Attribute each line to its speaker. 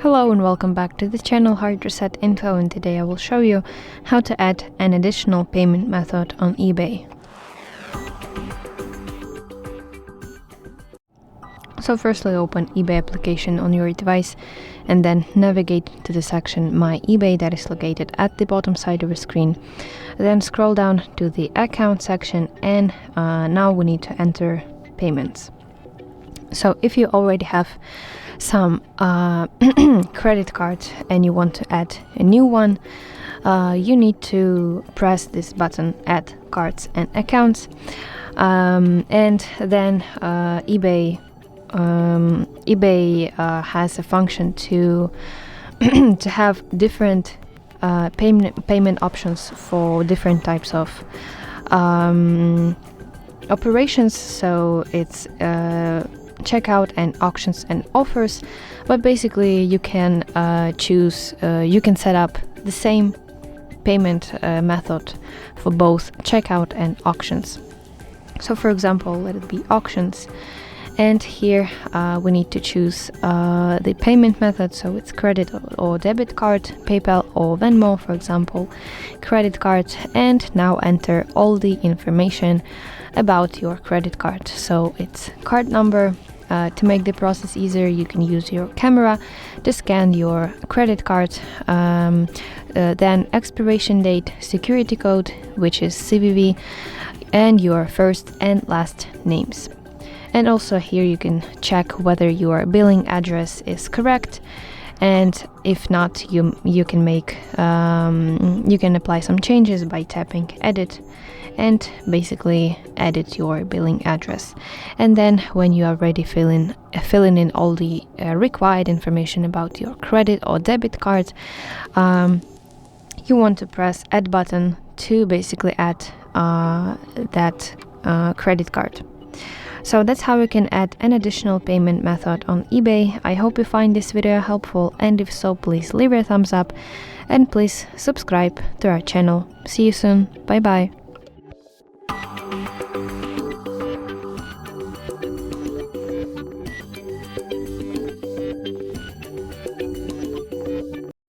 Speaker 1: Hello and welcome back to the channel HardReset.Info, and today I will show you how to add an additional payment method on eBay. So firstly, open eBay application on your device and then navigate to the section My eBay that is located at the bottom side of the screen. Then scroll down to the account section, and now we need to enter payments. So if you already have some credit cards and you want to add a new one, you need to press this button, Add Cards and Accounts, and then eBay has a function to to have different payment options for different types of operations. So it's checkout and auctions and offers, but basically you can you can set up the same payment method for both checkout and auctions. So for example, let it be auctions, and here we need to choose the payment method, so it's credit or debit card, PayPal or Venmo, for example, credit card, and now enter all the information about your credit card. So it's card number. To make the process easier, you can use your camera to scan your credit card, then expiration date, security code, which is CVV, and your first and last names. And also here you can check whether your billing address is correct, and if not, you can make you can apply some changes by tapping Edit and basically edit your billing address. And then when you are ready, filling in all the required information about your credit or debit card, you want to press Add button to basically add that credit card. So that's how you can add an additional payment method on eBay. I hope you find this video helpful, and if so, please leave a thumbs up and please subscribe to our channel. See you soon. Bye bye.